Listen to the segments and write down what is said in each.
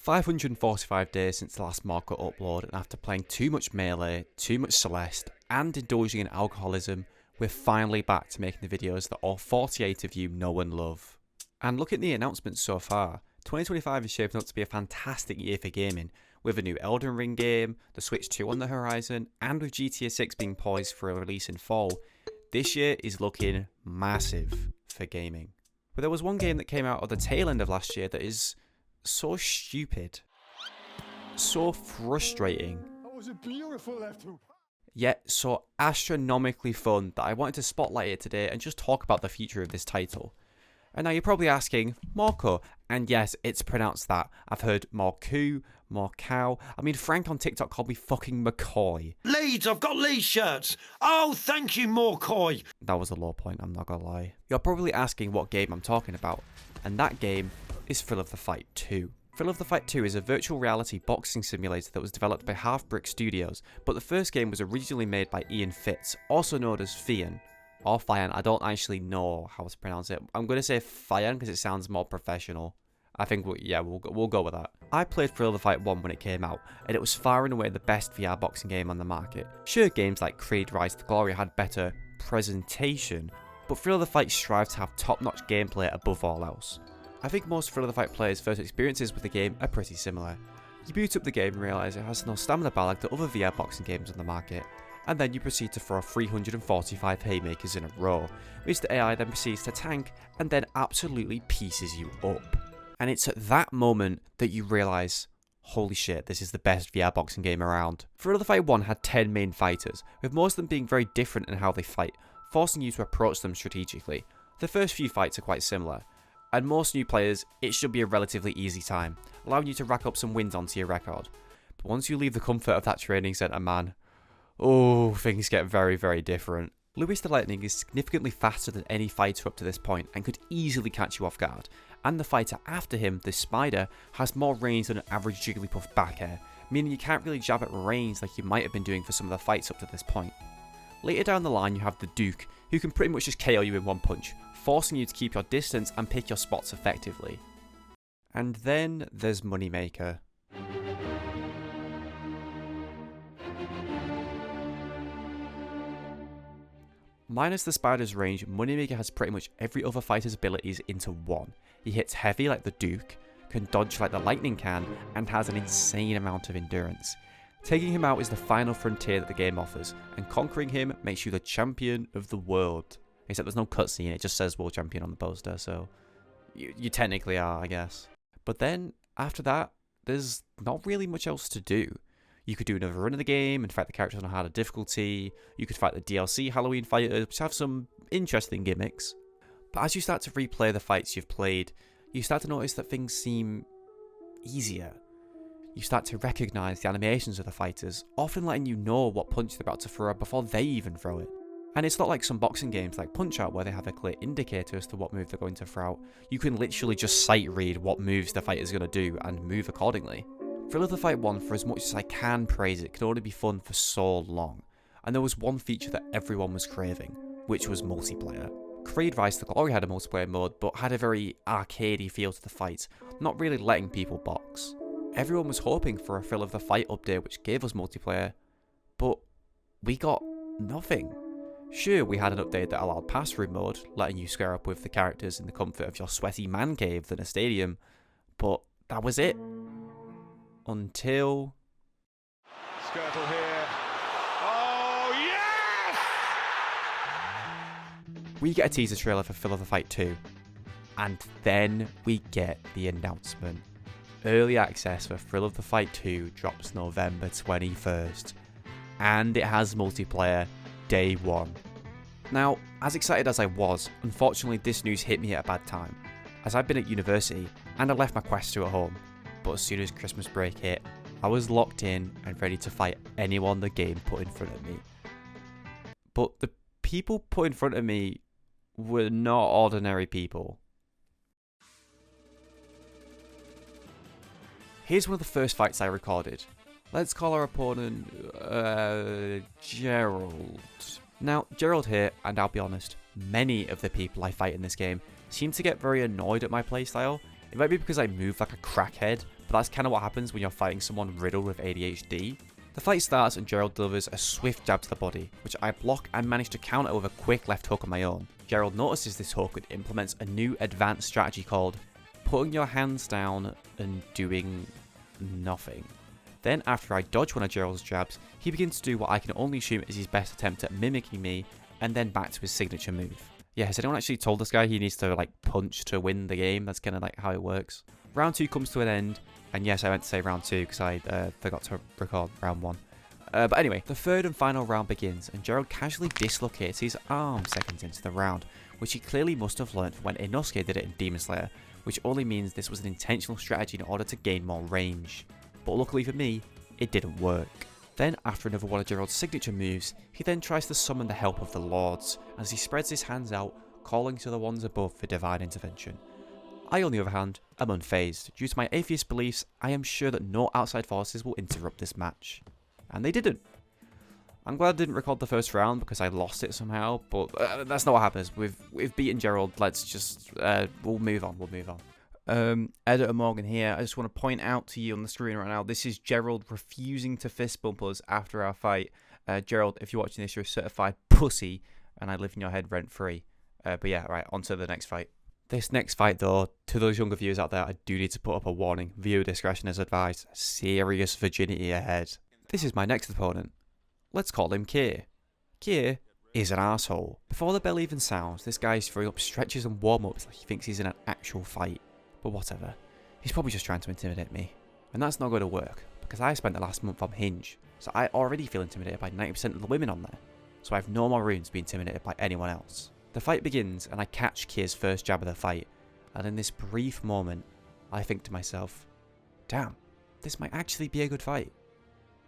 545 days since the last MorCou upload, and after playing too much Melee, too much Celeste, and indulging in alcoholism, we're finally back to making the videos that all 48 of you know and love. And look at the announcements so far. 2025 is shaping up to be a fantastic year for gaming, with a new Elden Ring game, the Switch 2 on the horizon, and with GTA 6 being poised for a release in fall. This year is looking massive for gaming. But there was one game that came out of the tail end of last year that is so stupid, so frustrating, That was a beautiful left hook. yet so astronomically fun that I wanted to spotlight it today and just talk about the future of this title. And now you're probably asking, MorCou, and yes, it's pronounced that. I've heard MorCou, MorCou. I mean, Frank on TikTok called me fucking McCoy. Leeds, I've got Leeds shirts. Oh, thank you, MorCou. That was a low point, I'm not gonna lie. You're probably asking what game I'm talking about, and that game is Thrill of the Fight 2. Thrill of the Fight 2 is a virtual reality boxing simulator that was developed by Half Brick Studios, but the first game was originally made by Ian Fitz, also known as Fian. Or Fian, I don't actually know how to pronounce it. I'm going to say Fian because it sounds more professional. I think, we'll go with that. I played Thrill of the Fight 1 when it came out, and it was far and away the best VR boxing game on the market. Sure, games like Creed Rise to Glory had better presentation, but Thrill of the Fight strives to have top-notch gameplay above all else. I think most Thrill of the Fight players' first experiences with the game are pretty similar. You boot up the game and realise it has no stamina bar like the other VR boxing games on the market, and then you proceed to throw 345 haymakers in a row, which the AI then proceeds to tank and then absolutely pieces you up. And it's at that moment that you realise, holy shit, this is the best VR boxing game around. Thrill of the Fight 1 had 10 main fighters, with most of them being very different in how they fight, forcing you to approach them strategically. The first few fights are quite similar, and most new players, it should be a relatively easy time, allowing you to rack up some wins onto your record. But once you leave the comfort of that training centre, man, oh, things get very, very different. Louis the Lightning is significantly faster than any fighter up to this point and could easily catch you off guard, and the fighter after him, the Spider, has more range than an average Jigglypuff back air, meaning you can't really jab at range like you might have been doing for some of the fights up to this point. Later down the line you have the Duke, who can pretty much just KO you in one punch, forcing you to keep your distance and pick your spots effectively. And then there's Moneymaker. Minus the Spider's range, Moneymaker has pretty much every other fighter's abilities into one. He hits heavy like the Duke, can dodge like the Lightning can, and has an insane amount of endurance. Taking him out is the final frontier that the game offers, and conquering him makes you the champion of the world. Except there's no cutscene, it just says world champion on the poster, so you technically are, I guess. But then, after that, there's not really much else to do. You could do another run of the game and fight the characters on a harder difficulty. You could fight the DLC Halloween fighters, which have some interesting gimmicks. But as you start to replay the fights you've played, you start to notice that things seem easier. You start to recognise the animations of the fighters, often letting you know what punch they're about to throw before they even throw it. And it's not like some boxing games like Punch-Out where they have a clear indicator as to what move they're going to throw out. You can literally just sight read what moves the fighter's going to do and move accordingly. Thrill of the Fight 1, for as much as I can praise it, can only be fun for so long, and there was one feature that everyone was craving, which was multiplayer. Creed Rise to Glory had a multiplayer mode, but had a very arcadey feel to the fight, not really letting people box. Everyone was hoping for a Thrill of the Fight update which gave us multiplayer, but we got nothing. Sure, we had an update that allowed pass-through mode, letting you square up with the characters in the comfort of your sweaty man cave than a stadium, but that was it. Until... Skirtle here. Oh, yes! we get a teaser trailer for Thrill of the Fight 2. And then we get the announcement. Early access for Thrill of the Fight 2 drops November 21st. And it has multiplayer day one. Now, as excited as I was, unfortunately this news hit me at a bad time, as I've been at university and I left my Quest 2 at home. But as soon as Christmas break hit, I was locked in and ready to fight anyone the game put in front of me. But the people put in front of me were not ordinary people. Here's one of the first fights I recorded. Let's call our opponent, Gerald. Now, Gerald here, and I'll be honest, many of the people I fight in this game seem to get very annoyed at my playstyle, It might be because I move like a crackhead, but that's kind of what happens when you're fighting someone riddled with ADHD. The fight starts and Gerald delivers a swift jab to the body, which I block and manage to counter with a quick left hook on my own. Gerald notices this hook and implements a new advanced strategy called putting your hands down and doing nothing. Then after I dodge one of Gerald's jabs, he begins to do what I can only assume is his best attempt at mimicking me, and then back to his signature move. Yeah, has anyone actually told this guy he needs to like punch to win the game? That's kind of like how it works. Round 2 comes to an end, and yes, I meant to say round 2 because I forgot to record round 1. But anyway, the third and final round begins, and Gerald casually dislocates his arm seconds into the round, which he clearly must have learned from when Inosuke did it in Demon Slayer, which only means this was an intentional strategy in order to gain more range. But luckily for me, it didn't work. Then, after another one of Gerald's signature moves, he then tries to summon the help of the Lords, as he spreads his hands out, calling to the ones above for divine intervention. I, on the other hand, am unfazed. Due to my atheist beliefs, I am sure that no outside forces will interrupt this match. And they didn't. I'm glad I didn't record the first round because I lost it somehow, but that's not what happens. We've beaten Gerald, let's just, we'll move on. Editor Morgan here. I just want to point out to you on the screen right now, this is Gerald refusing to fist bump us after our fight. Gerald, if you're watching this, you're a certified pussy, and I live in your head rent-free. But yeah, right, on to the next fight. This next fight, though, to those younger viewers out there, I do need to put up a warning. Viewer discretion is advised. Serious virginity ahead. This is my next opponent. Let's call him Kier. Kier is an asshole. Before the bell even sounds, this guy's throwing up stretches and warm-ups like he thinks he's in an actual fight. But whatever. He's probably just trying to intimidate me. And that's not going to work, because I spent the last month on Hinge, so I already feel intimidated by 90% of the women on there. So I have no more room to be intimidated by anyone else. The fight begins, and I catch Kier's first jab of the fight, and in this brief moment, I think to myself, damn, this might actually be a good fight.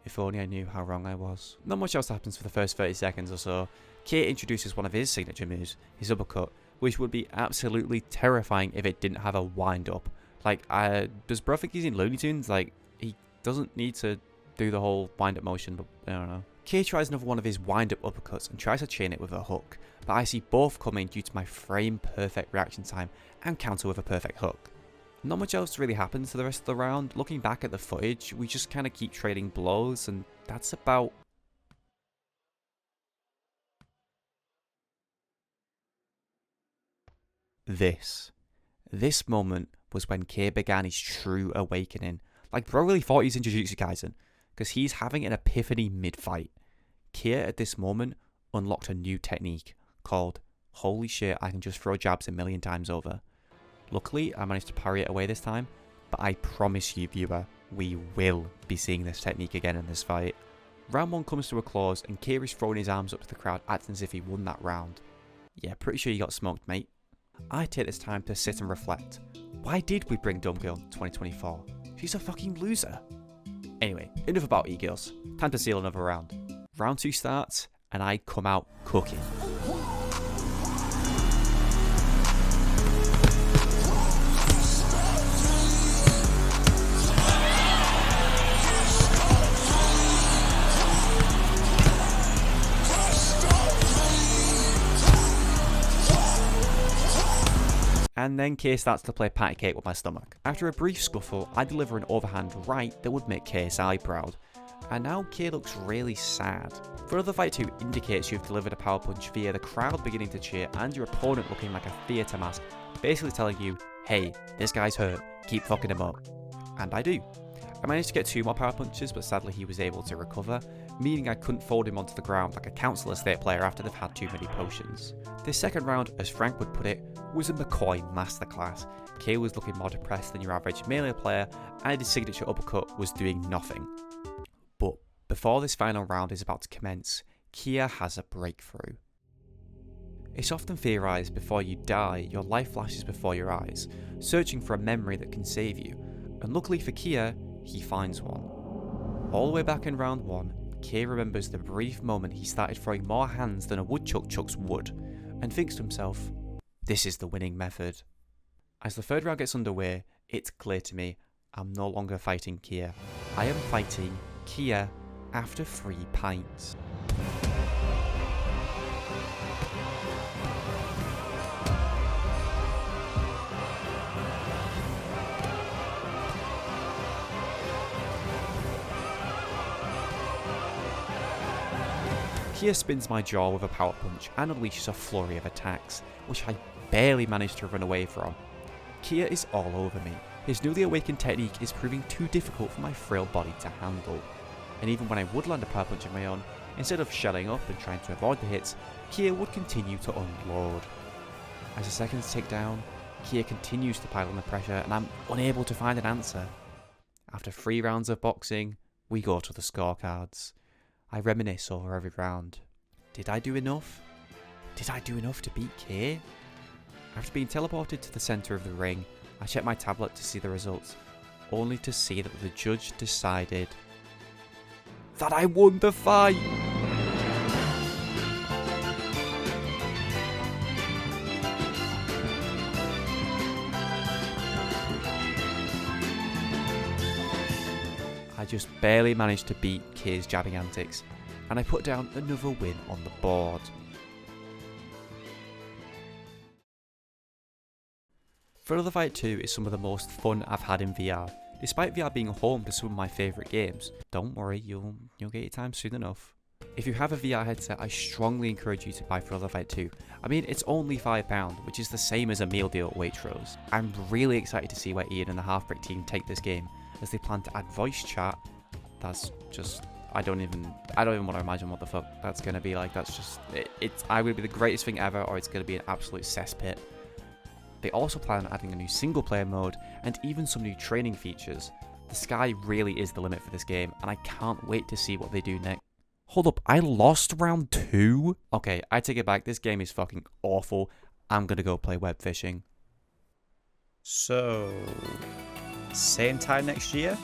If only I knew how wrong I was. Not much else happens for the first 30 seconds or so. Kier introduces one of his signature moves, his uppercut, which would be absolutely terrifying if it didn't have a wind-up. Like, does bro think he's in Looney Tunes? Like, he doesn't need to do the whole wind-up motion, but I don't know. Kier tries another one of his wind-up uppercuts and tries to chain it with a hook, but I see both coming due to my frame-perfect reaction time and counter with a perfect hook. Not much else really happens for the rest of the round. Looking back at the footage, we just kind of keep trading blows, and that's about... This moment was when Kier began his true awakening. Like, bro really thought he's in Jujutsu Kaisen, because he's having an epiphany mid-fight. Kier at this moment unlocked a new technique called, holy shit, I can just throw jabs a million times over. Luckily, I managed to parry it away this time, but I promise you, viewer, we will be seeing this technique again in this fight. Round 1 comes to a close, and Kier is throwing his arms up to the crowd, acting as if he won that round. Yeah, pretty sure you got smoked, mate. I take this time to sit and reflect. Why did we bring Dumb Girl in 2024? She's a fucking loser. Anyway, enough about e-girls. Time to seal another round. Round 2 starts, and I come out cooking. And then Kier starts to play patty cake with my stomach. After a brief scuffle, I deliver an overhand right that would make KSI proud. And now Kier looks really sad. Further Fight 2 indicates you've delivered a power punch via the crowd beginning to cheer and your opponent looking like a theatre mask, basically telling you, hey, this guy's hurt, keep fucking him up. And I do. I managed to get 2 more power punches, but sadly he was able to recover, meaning I couldn't fold him onto the ground like a council estate player after they've had too many potions. This second round, as Frank would put it, was a McCoy masterclass. Kier was looking more depressed than your average melee player, and his signature uppercut was doing nothing. But before this final round is about to commence, Kier has a breakthrough. It's often theorised before you die, your life flashes before your eyes, searching for a memory that can save you, and luckily for Kier, he finds one. All the way back in round 1, Kier remembers the brief moment he started throwing more hands than a woodchuck chucks wood, and thinks to himself, this is the winning method. As the third round gets underway, it's clear to me I'm no longer fighting Kier. I am fighting Kier after 3 pints. Kia spins my jaw with a power punch and unleashes a flurry of attacks, which I barely manage to run away from. Kia is all over me. His newly awakened technique is proving too difficult for my frail body to handle. And even when I would land a power punch of my own, instead of shelling up and trying to avoid the hits, Kia would continue to unload. As the seconds tick down, Kia continues to pile on the pressure and I'm unable to find an answer. After 3 rounds of boxing, we go to the scorecards. I reminisce over every round. Did I do enough? Did I do enough to beat Kia? After being teleported to the centre of the ring, I check my tablet to see the results, only to see that the judge decided that I won the fight! I just barely managed to beat Kia's jabbing antics, and I put down another win on the board. Thrill of the Fight 2 is some of the most fun I've had in VR, despite VR being home to some of my favourite games. Don't worry, you'll get your time soon enough. If you have a VR headset, I strongly encourage you to buy Thrill of the Fight 2. I mean, it's only £5, which is the same as a meal deal at Waitrose. I'm really excited to see where Ian and the Half Brick team take this game, as they plan to add voice chat. That's just, I don't even want to imagine what the fuck that's going to be like. That's just, it's either be the greatest thing ever or it's going to be an absolute cesspit. They also plan on adding a new single player mode and even some new training features. The sky really is the limit for this game and I can't wait to see what they do next. Hold up, I lost round 2? Okay, I take it back, this game is fucking awful. I'm gonna go play web fishing. So, same time next year?